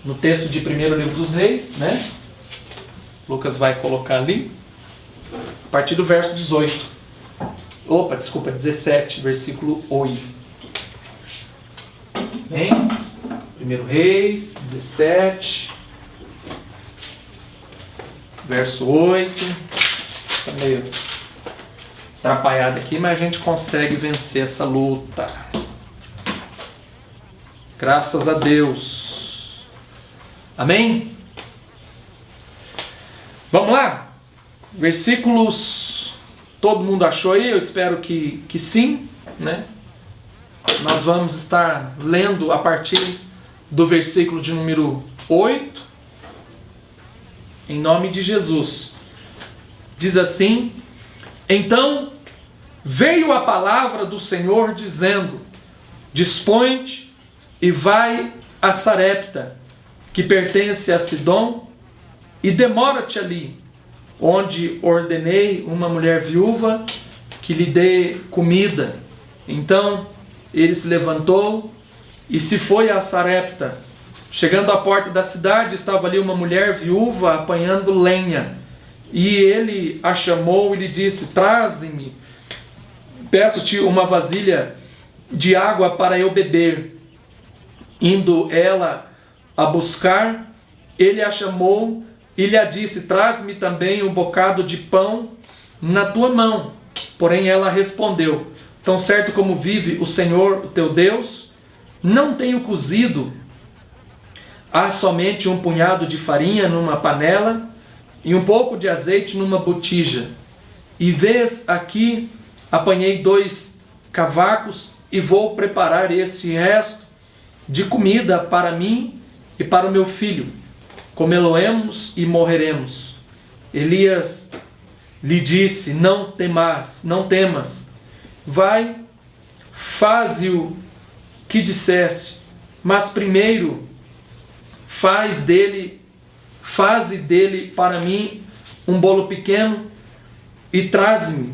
no texto de 1º livro dos Reis, né? Lucas vai colocar ali, a partir do verso 17, versículo 8. Bem, 1 Reis, 17, verso 8. Está meio atrapalhado aqui, mas a gente consegue vencer essa luta. Graças a Deus. Amém? Vamos lá? Versículos, todo mundo achou aí? Eu espero que sim, né? Nós vamos estar lendo a partir do versículo de número 8, em nome de Jesus. Diz assim: Então veio a palavra do Senhor dizendo: Dispõe-te e vai a Sarepta, que pertence a Sidom, e demora-te ali, onde ordenei uma mulher viúva que lhe dê comida. Então ele se levantou e se foi a Sarepta. Chegando à porta da cidade, estava ali uma mulher viúva apanhando lenha. E ele a chamou e lhe disse: Traze-me, peço-te uma vasilha de água para eu beber. Indo ela a buscar, ele a chamou e lhe disse: Traz-me também um bocado de pão na tua mão. Porém ela respondeu: Tão certo como vive o Senhor, o teu Deus, não tenho cozido. Há somente um punhado de farinha numa panela e um pouco de azeite numa botija. E vês aqui, apanhei 2 cavacos e vou preparar esse resto de comida para mim e para o meu filho. Comê-lo-emos e morreremos. Elias lhe disse: Não temas. Vai, faze o que disseste, mas primeiro faze dele para mim um bolo pequeno e traze-me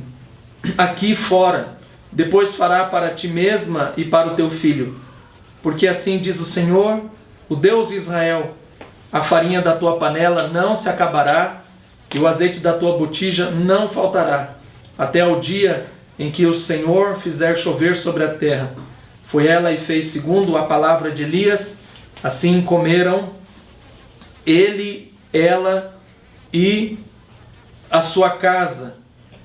aqui fora. Depois fará para ti mesma e para o teu filho. Porque assim diz o Senhor, o Deus de Israel: a farinha da tua panela não se acabará e o azeite da tua botija não faltará, até o dia em que o Senhor fizer chover sobre a terra. Foi ela e fez segundo a palavra de Elias. Assim comeram ele, ela e a sua casa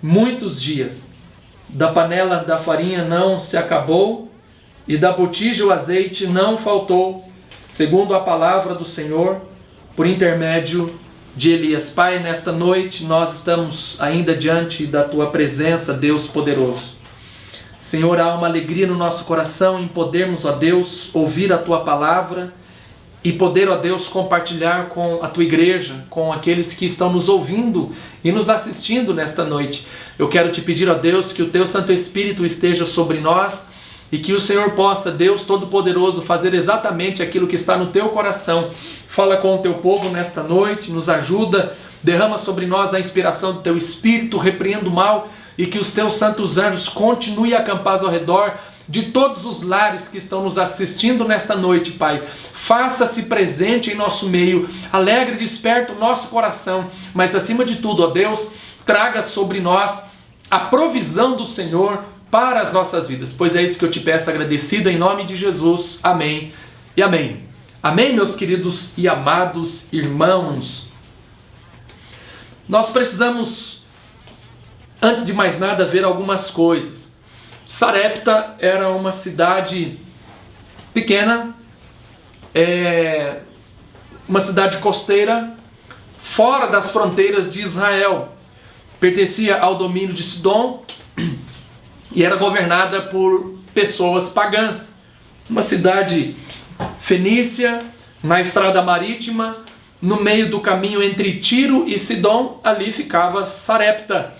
muitos dias. Da panela da farinha não se acabou, e da botija o azeite não faltou, segundo a palavra do Senhor, por intermédio de Elias. Pai, nesta noite nós estamos ainda diante da Tua presença, Deus poderoso. Senhor, há uma alegria no nosso coração em podermos, ó Deus, ouvir a Tua palavra e poder, ó Deus, compartilhar com a Tua igreja, com aqueles que estão nos ouvindo e nos assistindo nesta noite. Eu quero te pedir, ó Deus, que o Teu Santo Espírito esteja sobre nós e que o Senhor possa, Deus Todo-Poderoso, fazer exatamente aquilo que está no Teu coração. Fala com o Teu povo nesta noite, nos ajuda, derrama sobre nós a inspiração do Teu Espírito, repreenda o mal e que os Teus santos anjos continuem acampados ao redor de todos os lares que estão nos assistindo nesta noite, Pai. Faça-se presente em nosso meio, alegre e desperta o nosso coração, mas acima de tudo, ó Deus, traga sobre nós a provisão do Senhor para as nossas vidas, pois é isso que eu te peço agradecido em nome de Jesus. Amém e amém. Amém, meus queridos e amados irmãos. Nós precisamos, antes de mais nada, ver algumas coisas. Sarepta era uma cidade pequena, uma cidade costeira, fora das fronteiras de Israel. Pertencia ao domínio de Sidom e era governada por pessoas pagãs. Uma cidade fenícia, na estrada marítima, no meio do caminho entre Tiro e Sidom, ali ficava Sarepta.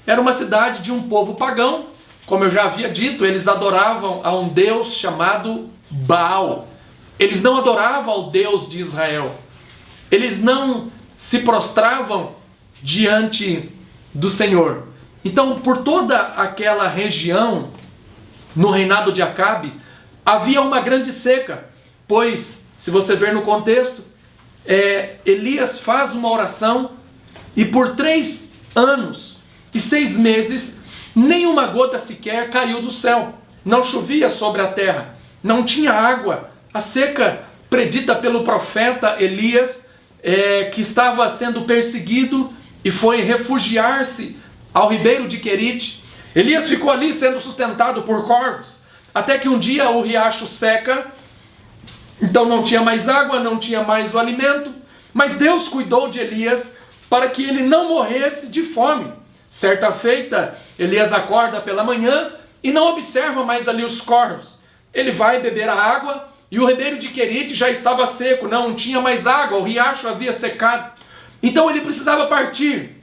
Era uma cidade de um povo pagão, como eu já havia dito, eles adoravam a um Deus chamado Baal. Eles não adoravam ao Deus de Israel. Eles não se prostravam diante do Senhor. Então, por toda aquela região, no reinado de Acabe, havia uma grande seca. pois, se você ver no contexto, Elias faz uma oração e por 3 anos e 6 meses, nenhuma gota sequer caiu do céu. Não chovia sobre a terra, não tinha água. A seca predita pelo profeta Elias, que estava sendo perseguido e foi refugiar-se ao ribeiro de Querite. Elias ficou ali sendo sustentado por corvos, até que um dia o riacho seca, então não tinha mais água, não tinha mais o alimento, mas Deus cuidou de Elias para que ele não morresse de fome. Certa feita, Elias acorda pela manhã e não observa mais ali os corvos. Ele vai beber a água e o ribeiro de Querite já estava seco, não tinha mais água, o riacho havia secado. Então ele precisava partir.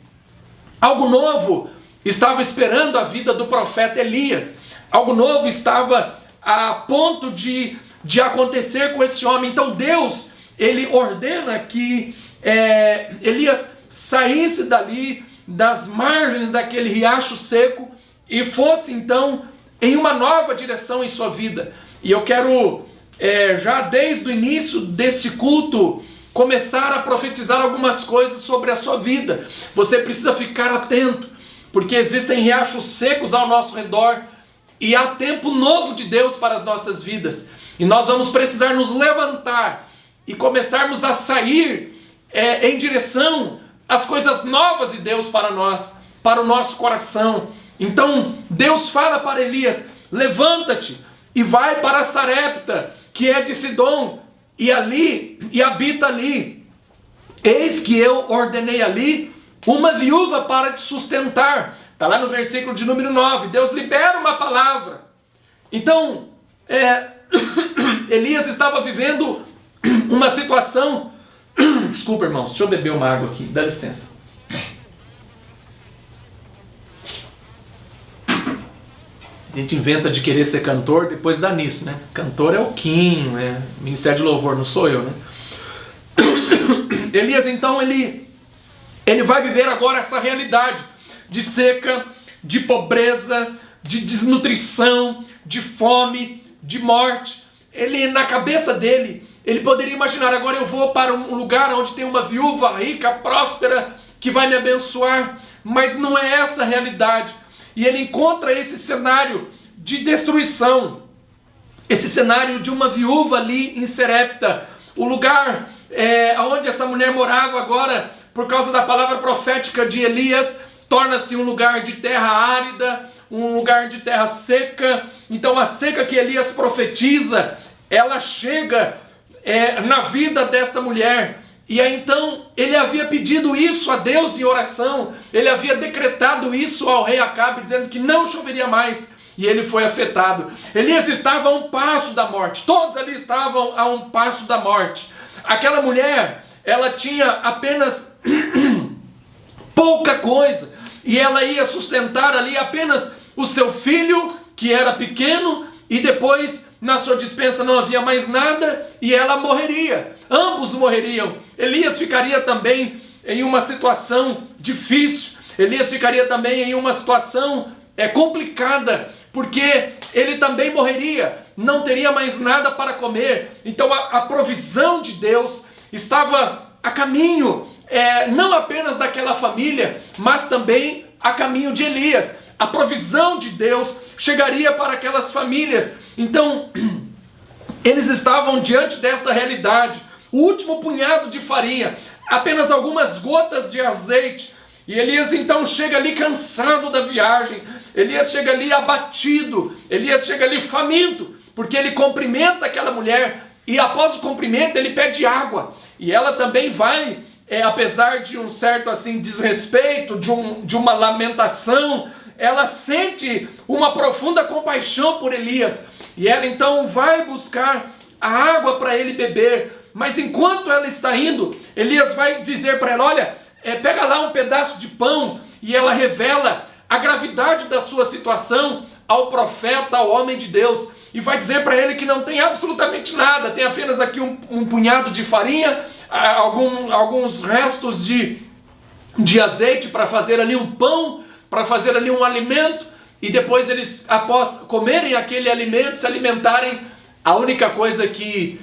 Algo novo estava esperando a vida do profeta Elias. Algo novo estava a ponto de acontecer com esse homem. Então Deus, ele ordena que Elias saísse dali, das margens daquele riacho seco, e fosse então em uma nova direção em sua vida. E eu quero, já desde o início desse culto, começar a profetizar algumas coisas sobre a sua vida. Você precisa ficar atento, porque existem riachos secos ao nosso redor, e há tempo novo de Deus para as nossas vidas. E nós vamos precisar nos levantar e começarmos a sair em direção às coisas novas de Deus para nós, para o nosso coração. Então Deus fala para Elias: levanta-te e vai para Sarepta, que é de Sidom, e habita ali. Eis que eu ordenei ali uma viúva para te sustentar. Está lá no versículo de número 9. Deus libera uma palavra. Então, Elias estava vivendo uma situação... Desculpa, irmãos, deixa eu beber uma água aqui, dá licença. A gente inventa de querer ser cantor, depois dá nisso, né? Cantor é o Kim, né? Ministério de Louvor, não sou eu, né? Elias, então, ele vai viver agora essa realidade de seca, de pobreza, de desnutrição, de fome, de morte. Ele, na cabeça dele, ele poderia imaginar: agora eu vou para um lugar onde tem uma viúva rica, próspera, que vai me abençoar. Mas não é essa a realidade. E ele encontra esse cenário de destruição, esse cenário de uma viúva ali em Sarepta, o lugar onde essa mulher morava agora, por causa da palavra profética de Elias, torna-se um lugar de terra árida, um lugar de terra seca. Então a seca que Elias profetiza, ela chega na vida desta mulher. E aí então ele havia pedido isso a Deus em oração, ele havia decretado isso ao rei Acabe, dizendo que não choveria mais, e ele foi afetado. Elias estava a um passo da morte, todos ali estavam a um passo da morte. Aquela mulher, ela tinha apenas pouca coisa, e ela ia sustentar ali apenas o seu filho, que era pequeno, e depois na sua despensa não havia mais nada, e ela morreria. Ambos morreriam. Elias ficaria também em uma situação difícil. Elias ficaria também em uma situação complicada, porque ele também morreria, não teria mais nada para comer. Então a provisão de Deus estava a caminho, não apenas daquela família, mas também a caminho de Elias. A provisão de Deus chegaria para aquelas famílias. Então eles estavam diante desta realidade. O último punhado de farinha, apenas algumas gotas de azeite. E Elias então chega ali cansado da viagem, Elias chega ali abatido, Elias chega ali faminto, porque ele cumprimenta aquela mulher, e após o cumprimento ele pede água. E ela também vai, apesar de um certo assim desrespeito, de uma lamentação, ela sente uma profunda compaixão por Elias. E ela então vai buscar a água para ele beber. Mas enquanto ela está indo, Elias vai dizer para ela: olha, pega lá um pedaço de pão. E ela revela a gravidade da sua situação ao profeta, ao homem de Deus. E vai dizer para ele que não tem absolutamente nada. Tem apenas aqui um punhado de farinha, alguns restos de azeite para fazer ali um pão, para fazer ali um alimento. E depois eles, após comerem aquele alimento, se alimentarem, a única coisa que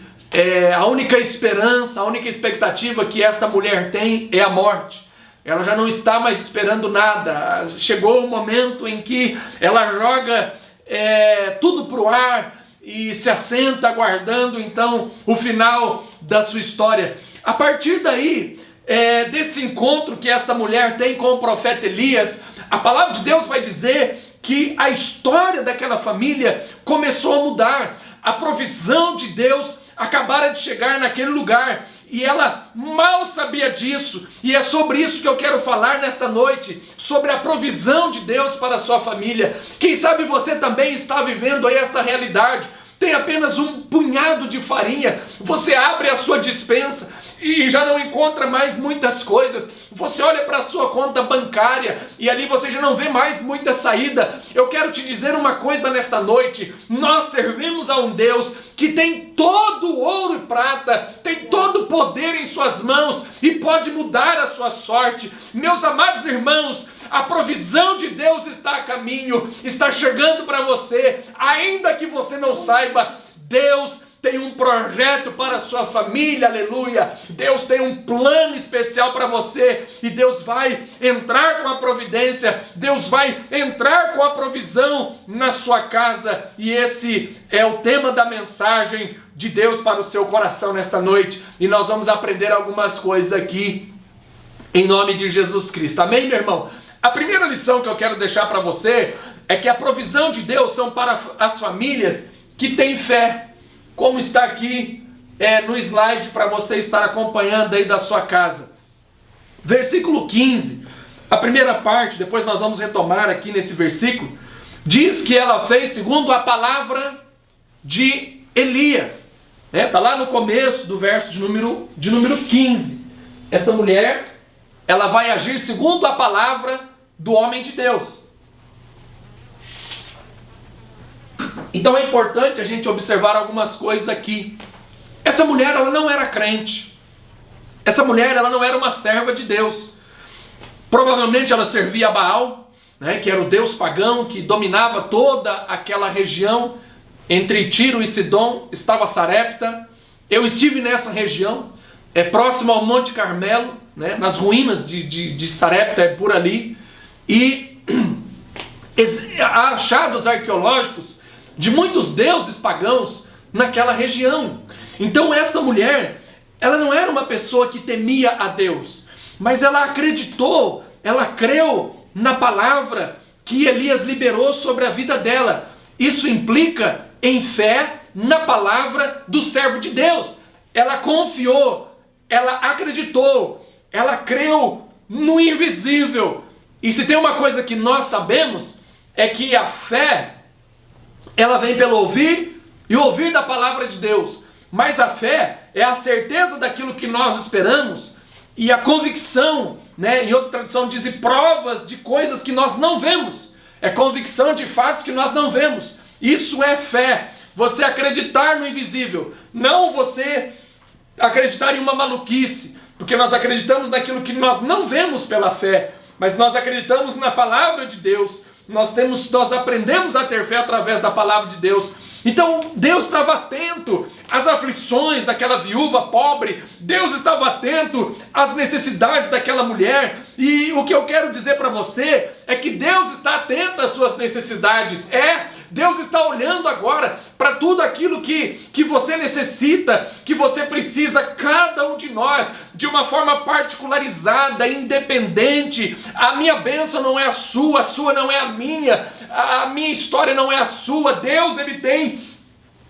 a única esperança, a única expectativa que esta mulher tem é a morte. Ela já não está mais esperando nada. Chegou o momento em que ela joga tudo para o ar e se assenta aguardando então o final da sua história. A partir daí, desse encontro que esta mulher tem com o profeta Elias, a palavra de Deus vai dizer que a história daquela família começou a mudar. A provisão de Deus acabara de chegar naquele lugar e ela mal sabia disso, e é sobre isso que eu quero falar nesta noite, sobre a provisão de Deus para a sua família. Quem sabe você também está vivendo aí esta realidade, tem apenas um punhado de farinha, você abre a sua despensa e já não encontra mais muitas coisas. Você olha para a sua conta bancária e ali você já não vê mais muita saída. Eu quero te dizer uma coisa nesta noite: nós servimos a um Deus que tem todo o ouro e prata, tem todo o poder em suas mãos e pode mudar a sua sorte. Meus amados irmãos, a provisão de Deus está a caminho, está chegando para você, ainda que você não saiba. Deus tem um projeto para a sua família, aleluia. Deus tem um plano especial para você e Deus vai entrar com a providência, Deus vai entrar com a provisão na sua casa. E esse é o tema da mensagem de Deus para o seu coração nesta noite. E nós vamos aprender algumas coisas aqui em nome de Jesus Cristo. Amém, meu irmão? A primeira lição que eu quero deixar para você é que a provisão de Deus são para as famílias que têm fé, como está aqui no slide para você estar acompanhando aí da sua casa. Versículo 15, a primeira parte, depois nós vamos retomar aqui nesse versículo, diz que ela fez segundo a palavra de Elias. Está lá no começo do verso de número 15. Esta mulher, ela vai agir segundo a palavra do homem de Deus. Então é importante a gente observar algumas coisas aqui. Essa mulher, ela não era crente. Essa mulher, ela não era uma serva de Deus. Provavelmente ela servia a Baal, né, que era o deus pagão que dominava toda aquela região. Entre Tiro e Sidom estava Sarepta. Eu estive nessa região, próximo ao Monte Carmelo, né, nas ruínas de Sarepta, por ali. E há achados arqueológicos de muitos deuses pagãos naquela região. Então esta mulher, ela não era uma pessoa que temia a Deus, mas ela acreditou, ela creu na palavra que Elias liberou sobre a vida dela. Isso implica em fé na palavra do servo de Deus. Ela confiou, ela acreditou, ela creu no invisível. E se tem uma coisa que nós sabemos, é que a fé, ela vem pelo ouvir e ouvir da palavra de Deus. Mas a fé é a certeza daquilo que nós esperamos e a convicção, né? Em outra tradução diz provas de coisas que nós não vemos. É convicção de fatos que nós não vemos. Isso é fé. Você acreditar no invisível. Não você acreditar em uma maluquice. Porque nós acreditamos naquilo que nós não vemos pela fé. Mas nós acreditamos na palavra de Deus. Nós aprendemos a ter fé através da palavra de Deus. Então Deus estava atento às aflições daquela viúva pobre. Deus estava atento às necessidades daquela mulher. E o que eu quero dizer para você é que Deus está atento às suas necessidades. Deus está olhando agora para tudo aquilo que você necessita, que você precisa, cada um de nós, de uma forma particularizada, independente. A minha bênção não é a sua não é a minha história não é a sua. Deus, ele tem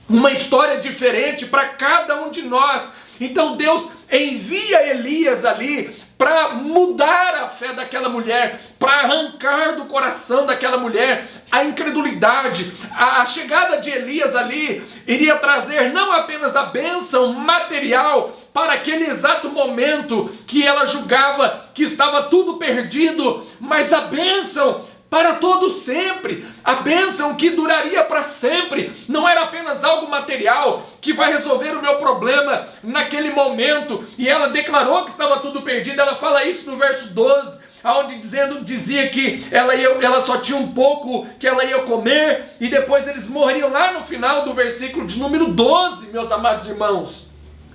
uma história diferente para cada um de nós. Então Deus envia Elias ali para mudar a fé daquela mulher, para arrancar do coração daquela mulher a incredulidade. A chegada de Elias ali iria trazer não apenas a bênção material para aquele exato momento que ela julgava que estava tudo perdido, mas a bênção para todo sempre, a bênção que duraria para sempre. Não era apenas algo material que vai resolver o meu problema naquele momento. E ela declarou que estava tudo perdido. Ela fala isso no verso 12, onde dizia que ela só tinha um pouco que ela ia comer, e depois eles morreriam lá no final do versículo de número 12, meus amados irmãos.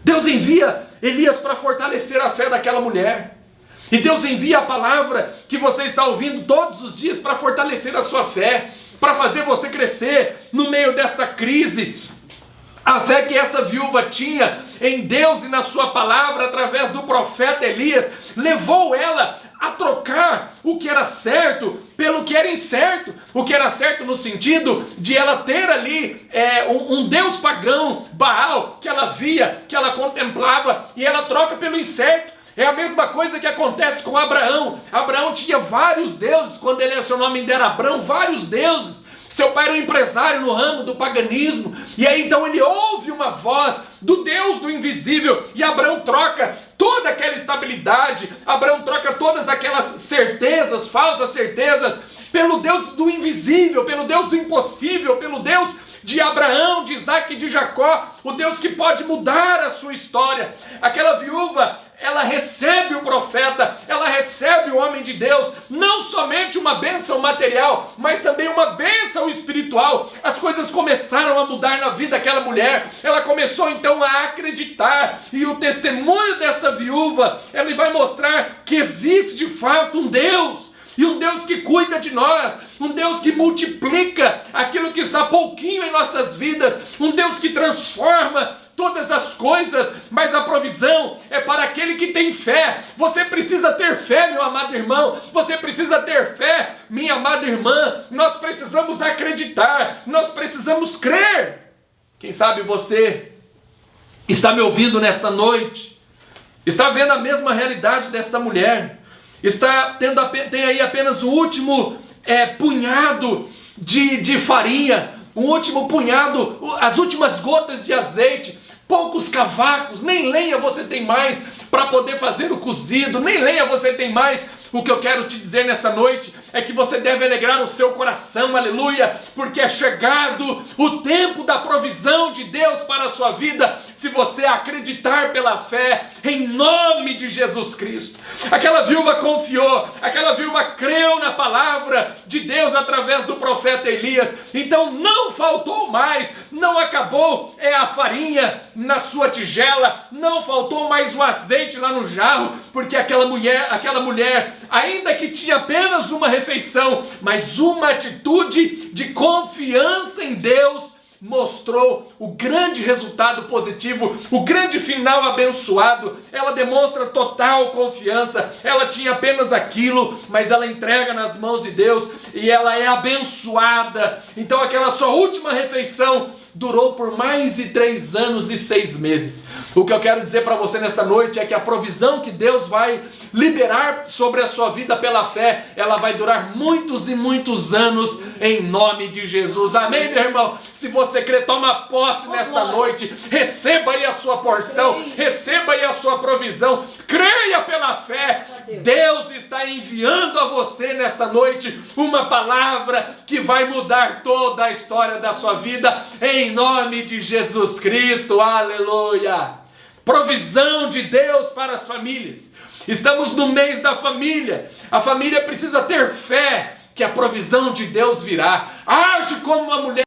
Deus envia Elias para fortalecer a fé daquela mulher. E Deus envia a palavra que você está ouvindo todos os dias para fortalecer a sua fé, para fazer você crescer no meio desta crise. A fé que essa viúva tinha em Deus e na sua palavra, através do profeta Elias, levou ela a trocar o que era certo pelo que era incerto. O que era certo no sentido de ela ter ali um deus pagão, Baal, que ela via, que ela contemplava, e ela troca pelo incerto. É a mesma coisa que acontece com Abraão. Abraão tinha vários deuses, quando seu nome ainda era Abrão, vários deuses. Seu pai era um empresário no ramo do paganismo, e aí então ele ouve uma voz do Deus do invisível, e Abraão troca toda aquela estabilidade, Abraão troca todas aquelas certezas, falsas certezas, pelo Deus do invisível, pelo Deus do impossível, pelo Deus de Abraão, de Isaac e de Jacó, o Deus que pode mudar a sua história. Aquela viúva, ela recebe o profeta, ela recebe o homem de Deus, não somente uma bênção material, mas também uma bênção espiritual. As coisas começaram a mudar na vida daquela mulher, ela começou então a acreditar, e o testemunho desta viúva, ele vai mostrar que existe de fato um Deus, e um Deus que cuida de nós, um Deus que multiplica aquilo que está pouquinho em nossas vidas, um Deus que transforma todas as coisas, mas a provisão é para aquele que tem fé. Você precisa ter fé, meu amado irmão, você precisa ter fé, minha amada irmã, nós precisamos acreditar, nós precisamos crer. Quem sabe você está me ouvindo nesta noite, está vendo a mesma realidade desta mulher, tem aí apenas o último punhado de farinha, o último punhado, as últimas gotas de azeite, poucos cavacos, nem lenha você tem mais para poder fazer o cozido, nem lenha você tem mais. O que eu quero te dizer nesta noite é que você deve alegrar o seu coração, aleluia, porque é chegado o tempo da provisão de Deus para a sua vida, se você acreditar pela fé, em nome de Jesus Cristo. Aquela viúva confiou, aquela viúva creu na palavra de Deus através do profeta Elias, então não faltou mais, não acabou a farinha na sua tigela, não faltou mais o azeite lá no jarro, porque aquela mulher, ainda que tinha apenas uma refeição, mas uma atitude de confiança em Deus, mostrou o grande resultado positivo, o grande final abençoado. Ela demonstra total confiança, ela tinha apenas aquilo, mas ela entrega nas mãos de Deus, e ela é abençoada. Então aquela sua última refeição durou por mais de 3 anos e 6 meses. O que eu quero dizer para você nesta noite é que a provisão que Deus vai liberar sobre a sua vida pela fé, ela vai durar muitos e muitos anos, em nome de Jesus. Amém, meu irmão? Se você crê, toma posse nesta noite, receba aí a sua porção, receba aí a sua provisão, creia pela fé. Deus está enviando a você nesta noite uma palavra que vai mudar toda a história da sua vida, em nome de Jesus Cristo, aleluia. Provisão de Deus para as famílias. Estamos no mês da família. A família precisa ter fé que a provisão de Deus virá. Age como uma mulher